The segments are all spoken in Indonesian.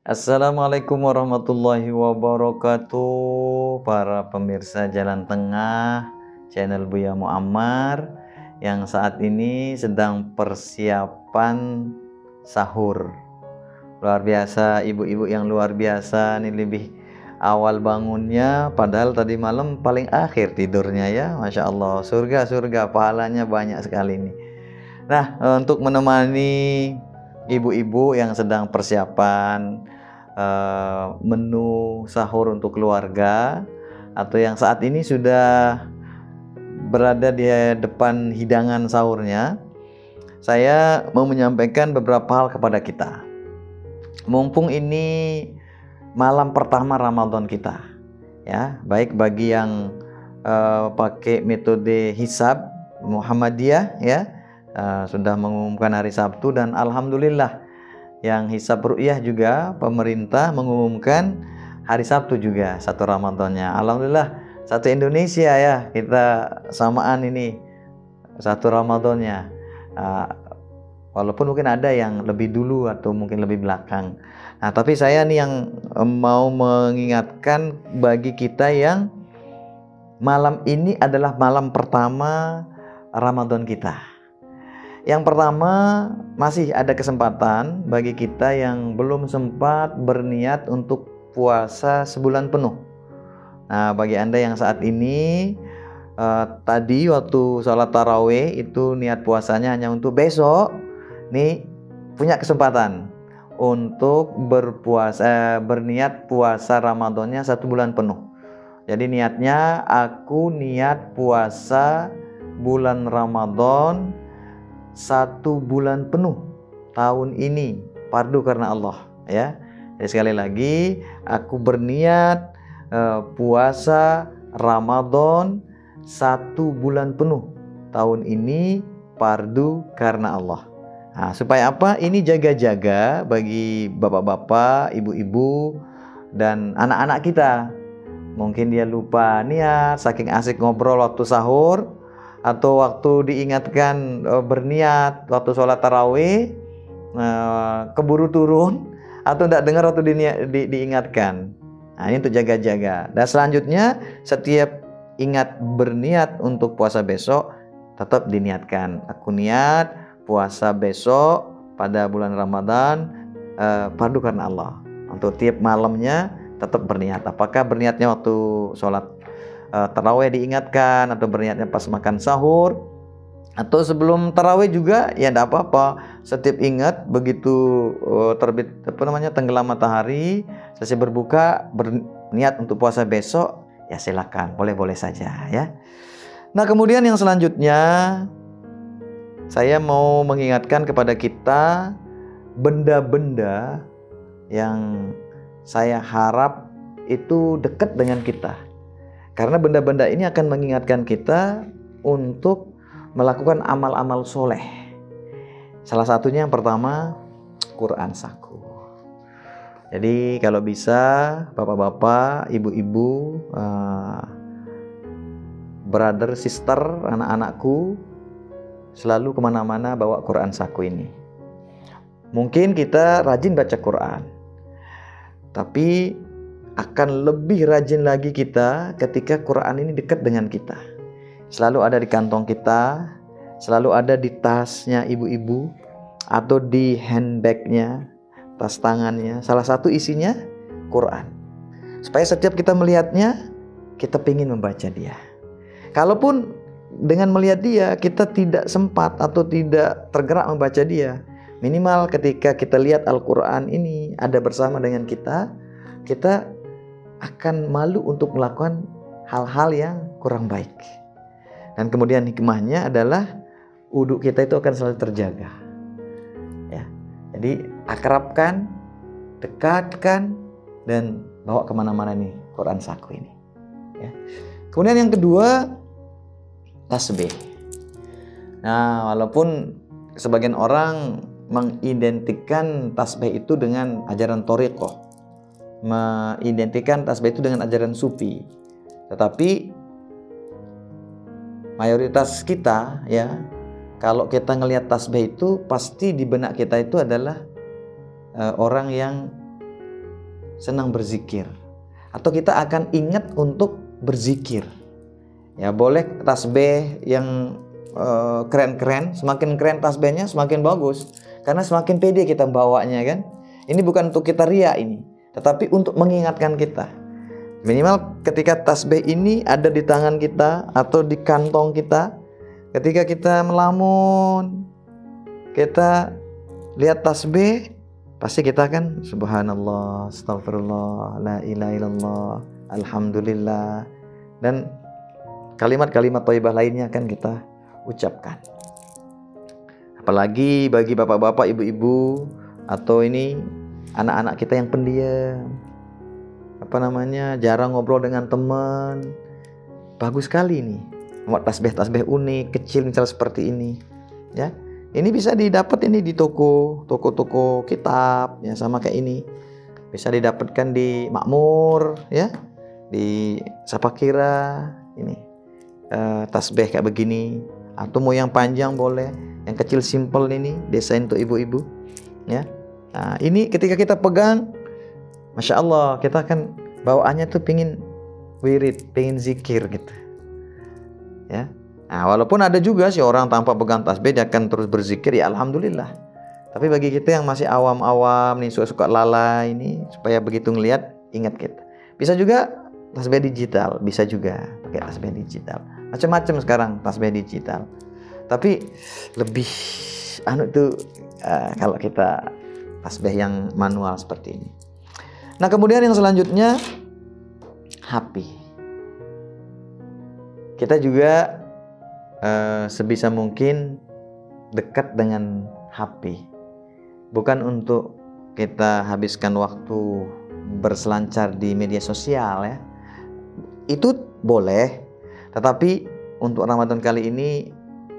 Assalamualaikum warahmatullahi wabarakatuh, para pemirsa Jalan Tengah channel Buya Muammar yang saat ini sedang persiapan sahur. Luar biasa, ibu-ibu yang luar biasa nih, lebih awal bangunnya padahal tadi malam paling akhir tidurnya ya. Masya Allah, surga pahalanya banyak sekali nih. Nah, untuk menemani ibu-ibu yang sedang persiapan menu sahur untuk keluarga, atau yang saat ini sudah berada di depan hidangan sahurnya, saya mau menyampaikan beberapa hal kepada kita. Mumpung ini malam pertama Ramadan kita, ya, baik bagi yang pakai metode hisab Muhammadiyah, ya, sudah mengumumkan hari Sabtu, dan alhamdulillah yang hisab ru'yah juga pemerintah mengumumkan hari Sabtu juga satu Ramadannya. Alhamdulillah satu Indonesia ya, kita samaan ini satu Ramadannya. Walaupun mungkin ada yang lebih dulu atau mungkin lebih belakang. Nah, tapi saya nih yang mau mengingatkan bagi kita yang malam ini adalah malam pertama Ramadan kita. Yang pertama, masih ada kesempatan bagi kita yang belum sempat berniat untuk puasa sebulan penuh. Nah, bagi Anda yang saat ini tadi waktu sholat tarawih itu niat puasanya hanya untuk besok, nih punya kesempatan untuk berniat puasa Ramadannya 1 bulan penuh. Jadi niatnya, aku niat puasa bulan Ramadan 1 bulan penuh tahun ini, fardu karena Allah, ya. Jadi sekali lagi, aku berniat puasa Ramadan 1 bulan penuh tahun ini, fardu karena Allah. Nah, supaya apa? Ini jaga-jaga bagi bapak-bapak, ibu-ibu, dan anak-anak kita. Mungkin dia lupa niat, saking asik ngobrol waktu sahur, atau waktu diingatkan berniat waktu sholat tarawih keburu turun, atau tidak dengar waktu diingatkan. Nah, ini untuk jaga-jaga. Dan selanjutnya, setiap ingat berniat untuk puasa besok, tetap diniatkan, aku niat puasa besok pada bulan Ramadan fardu karena Allah. Untuk tiap malamnya tetap berniat. Apakah berniatnya waktu sholat tarawih diingatkan, atau berniatnya pas makan sahur, atau sebelum tarawih juga, ya tidak apa-apa. Setiap ingat begitu terbit tenggelam matahari, selesai berbuka, berniat untuk puasa besok, ya silakan, boleh-boleh saja ya. Nah, kemudian yang selanjutnya, saya mau mengingatkan kepada kita benda-benda yang saya harap itu dekat dengan kita. Karena benda-benda ini akan mengingatkan kita untuk melakukan amal-amal soleh. Salah satunya yang pertama, Quran saku. Jadi kalau bisa, bapak-bapak, ibu-ibu, brother, sister, anak-anakku, selalu kemana-mana bawa Quran saku ini. Mungkin kita rajin baca Quran, tapi akan lebih rajin lagi kita ketika Quran ini dekat dengan kita. Selalu ada di kantong kita, selalu ada di tasnya ibu-ibu, atau di handbagnya, tas tangannya. Salah satu isinya Quran. Supaya setiap kita melihatnya, kita ingin membaca dia. Kalaupun dengan melihat dia, kita tidak sempat atau tidak tergerak membaca dia, minimal ketika kita lihat Al-Quran ini ada bersama dengan kita, kita akan malu untuk melakukan hal-hal yang kurang baik. Dan kemudian hikmahnya adalah wudhu kita itu akan selalu terjaga, ya. Jadi akrabkan, dekatkan, dan bawa kemana-mana nih Quran saku ini, ya. Kemudian yang kedua, tasbih. Nah, walaupun sebagian orang mengidentikan tasbih itu dengan ajaran thariqah, mengidentikan tasbih itu dengan ajaran sufi, tetapi mayoritas kita, ya, kalau kita ngelihat tasbih itu pasti di benak kita itu adalah orang yang senang berzikir, atau kita akan ingat untuk berzikir. Ya, boleh tasbih yang keren-keren, semakin keren tasbihnya semakin bagus, karena semakin pede kita bawanya kan. Ini bukan untuk kita riya ini, tetapi untuk mengingatkan kita. Minimal ketika tasbih ini ada di tangan kita atau di kantong kita, ketika kita melamun, kita lihat tasbih, pasti kita kan subhanallah, astagfirullah, la ilaha illallah, alhamdulillah, dan kalimat-kalimat thayyibah lainnya kan kita ucapkan. Apalagi bagi bapak-bapak, ibu-ibu, atau ini anak-anak kita yang pendiam, jarang ngobrol dengan teman, bagus sekali nih buat tasbih-tasbih unik kecil misal seperti ini ya. Ini bisa didapat ini di toko-toko kitab ya, sama kayak ini bisa didapatkan di Makmur ya, di Sapakira ini tasbih kayak begini, atau mau yang panjang boleh, yang kecil simple ini desain untuk ibu-ibu ya. Nah, ini ketika kita pegang, Masya Allah, kita kan bawaannya tuh pingin wirid, pingin zikir gitu ya. Nah, walaupun ada juga sih orang tanpa pegang tasbih dia akan terus berzikir, ya alhamdulillah. Tapi bagi kita yang masih awam-awam nih, suka-suka lalai ini, supaya begitu ngelihat ingat kita. Bisa juga tasbih digital, bisa juga pakai tasbih digital. Macam-macam sekarang tasbih digital. Tapi lebih kalau kita tasbih yang manual seperti ini. Nah, kemudian yang selanjutnya HP. Kita juga sebisa mungkin dekat dengan HP. Bukan untuk kita habiskan waktu berselancar di media sosial ya. Itu boleh, tetapi untuk Ramadan kali ini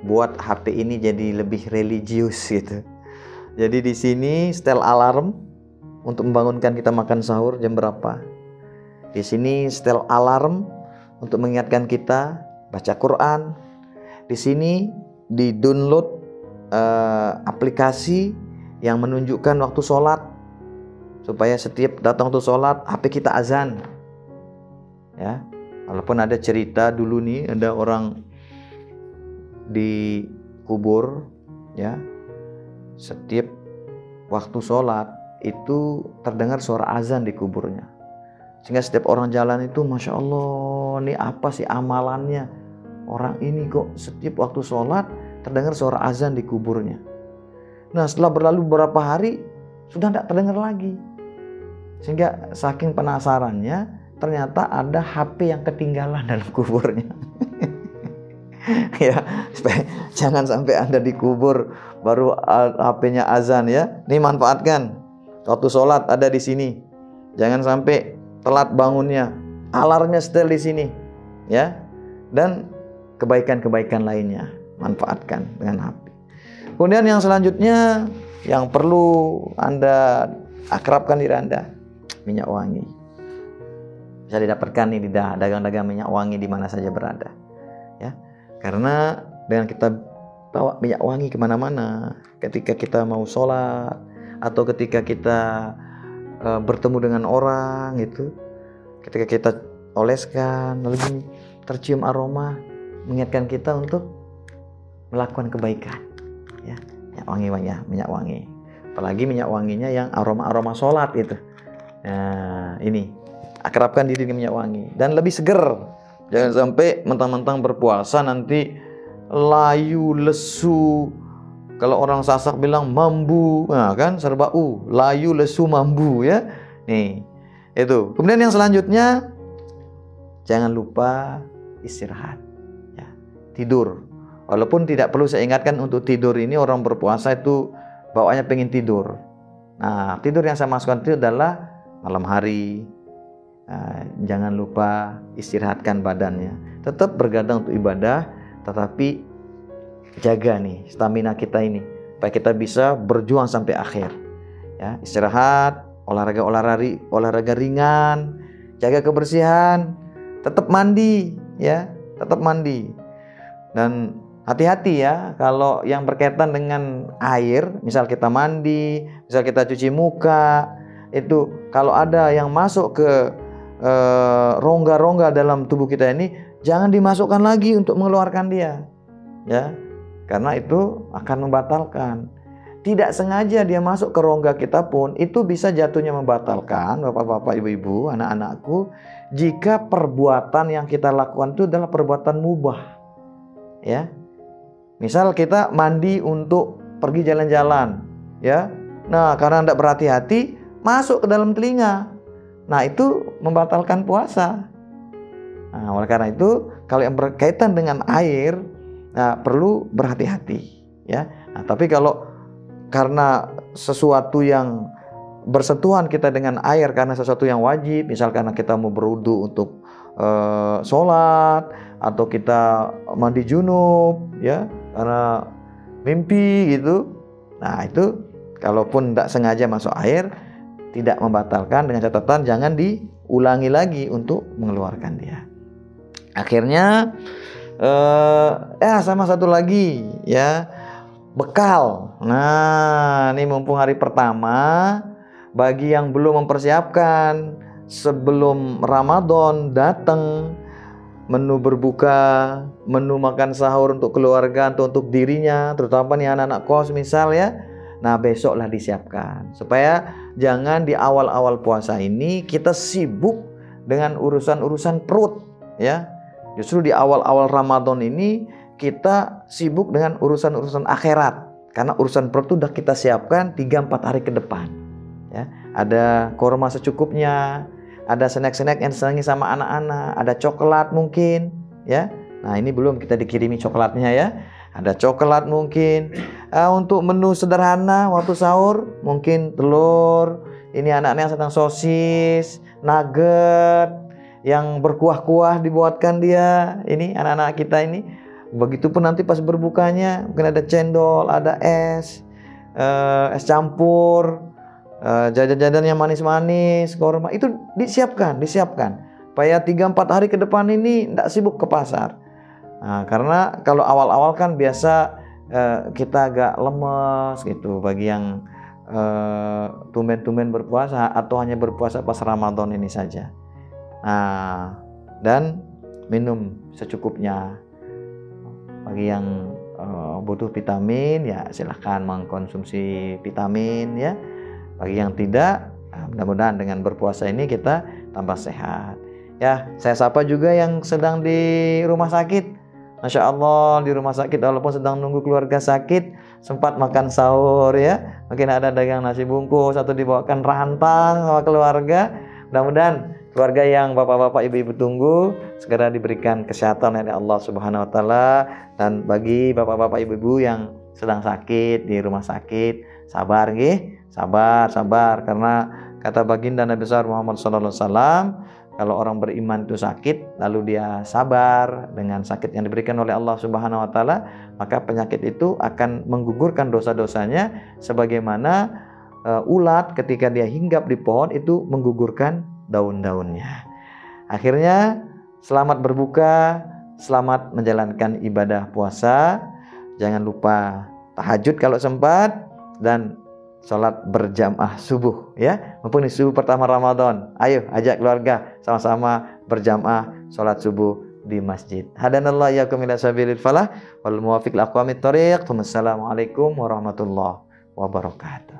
buat HP ini jadi lebih religius gitu. Jadi di sini setel alarm untuk membangunkan kita makan sahur jam berapa. Di sini setel alarm untuk mengingatkan kita baca Quran. Di sini di-download aplikasi yang menunjukkan waktu sholat, supaya setiap datang waktu sholat HP kita azan. Ya, walaupun ada cerita dulu nih, ada orang dikubur ya, setiap waktu sholat itu terdengar suara azan di kuburnya, sehingga setiap orang jalan itu Masya Allah, ini apa sih amalannya orang ini kok setiap waktu sholat terdengar suara azan di kuburnya. Nah, setelah berlalu beberapa hari sudah tidak terdengar lagi, sehingga saking penasarannya ternyata ada HP yang ketinggalan dalam kuburnya. Ya, supaya jangan sampai Anda dikubur baru HP-nya azan ya. Ini manfaatkan waktu sholat ada di sini. Jangan sampai telat bangunnya. Alarmnya setel di sini ya. Dan kebaikan-kebaikan lainnya manfaatkan dengan HP. Kemudian yang selanjutnya yang perlu Anda akrabkan diri Anda, minyak wangi. Bisa didapatkan nih di dagang-dagang minyak wangi di mana saja berada ya. Karena dengan kita bawa minyak wangi kemana-mana, ketika kita mau sholat atau ketika kita bertemu dengan orang itu, ketika kita oleskan lalu tercium aroma, mengingatkan kita untuk melakukan kebaikan ya. Minyak wangi, apalagi minyak wanginya yang aroma sholat itu. Nah, ini akrabkan diri dengan minyak wangi dan lebih seger. Jangan sampai mentang-mentang berpuasa nanti layu, lesu. Kalau orang Sasak bilang mambu, nah kan serba layu, lesu, mambu ya. Nih, itu. Kemudian yang selanjutnya, jangan lupa istirahat ya, tidur. Walaupun tidak perlu saya ingatkan untuk tidur ini, orang berpuasa itu bawaannya pengen tidur. Nah, tidur yang saya masukkan itu adalah malam hari. Jangan lupa istirahatkan badannya. Tetap bergadang untuk ibadah, tetapi jaga nih stamina kita ini supaya kita bisa berjuang sampai akhir. Ya, istirahat, olahraga ringan, jaga kebersihan, tetap mandi ya, tetap mandi. Dan hati-hati ya kalau yang berkaitan dengan air, misal kita mandi, misal kita cuci muka, itu kalau ada yang masuk ke rongga-rongga dalam tubuh kita ini, jangan dimasukkan lagi untuk mengeluarkan dia, ya, karena itu akan membatalkan. Tidak sengaja dia masuk ke rongga kita pun itu bisa jatuhnya membatalkan, bapak-bapak, ibu-ibu, anak-anakku, jika perbuatan yang kita lakukan itu adalah perbuatan mubah, ya. Misal kita mandi untuk pergi jalan-jalan, ya. Nah, karena tidak berhati-hati masuk ke dalam telinga. Nah, itu membatalkan puasa. Nah, oleh karena itu, kalau yang berkaitan dengan air, nah, perlu berhati-hati, ya. Nah, tapi kalau karena sesuatu yang bersentuhan kita dengan air karena sesuatu yang wajib, misal karena kita mau berwudu untuk sholat, atau kita mandi junub, ya, karena mimpi gitu. Nah, itu kalaupun tidak sengaja masuk air, tidak membatalkan, dengan catatan jangan diulangi lagi untuk mengeluarkan dia. Akhirnya sama satu lagi, ya, bekal. Nah, ini mumpung hari pertama, bagi yang belum mempersiapkan sebelum Ramadan datang, menu berbuka, menu makan sahur untuk keluarga atau untuk dirinya, terutama nih anak-anak kos misal, ya. Nah, besoklah disiapkan, supaya jangan di awal-awal puasa ini kita sibuk dengan urusan-urusan perut, ya. Justru di awal-awal Ramadan ini kita sibuk dengan urusan-urusan akhirat, karena urusan perut itu sudah kita siapkan 3-4 hari ke depan, ya. Ada kurma secukupnya, ada snack-snack yang disenangi sama anak-anak, ada coklat mungkin, ya. Nah, ini belum kita dikirimi coklatnya, ya. Ada coklat mungkin. Untuk menu sederhana waktu sahur mungkin telur. Ini anak-anak yang sedang sosis, nugget yang berkuah-kuah dibuatkan dia. Ini anak-anak kita ini. Begitupun nanti pas berbukanya mungkin ada cendol, ada es campur, jajan-jajan yang manis-manis, korma, itu disiapkan. Supaya 3-4 hari ke depan ini tidak sibuk ke pasar. Nah, karena kalau awal-awal kan biasa kita agak lemes gitu, bagi yang tumben-tumben berpuasa atau hanya berpuasa pas Ramadan ini saja. Nah, dan minum secukupnya. Bagi yang butuh vitamin, ya silahkan mengkonsumsi vitamin, ya. Bagi yang tidak, mudah-mudahan dengan berpuasa ini kita tambah sehat. Ya, saya sapa juga yang sedang di rumah sakit. Masya Allah, di rumah sakit walaupun sedang nunggu keluarga sakit, sempat makan sahur, ya. Mungkin ada dagang nasi bungkus atau dibawakan rantang sama keluarga. Mudah-mudahan keluarga yang bapak-bapak, ibu-ibu tunggu segera diberikan kesehatan oleh Allah Subhanahu wa taala. Dan bagi bapak-bapak, ibu-ibu yang sedang sakit di rumah sakit, sabar nggih, sabar, karena kata baginda Nabi besar Muhammad sallallahu alaihi wasallam, kalau orang beriman itu sakit lalu dia sabar dengan sakit yang diberikan oleh Allah Subhanahu wa taala, maka penyakit itu akan menggugurkan dosa-dosanya sebagaimana ulat ketika dia hinggap di pohon itu menggugurkan daun-daunnya. Akhirnya selamat berbuka, selamat menjalankan ibadah puasa. Jangan lupa tahajud kalau sempat, dan sholat berjamaah subuh, ya. Mumpung ini subuh pertama Ramadan, ayo ajak keluarga sama-sama berjamaah sholat subuh di masjid. Hadanallahu iyyakum ila sabilil falah wal muwaffiq li aqwamit thoriq. Wassalamualaikum warahmatullahi wabarakatuh.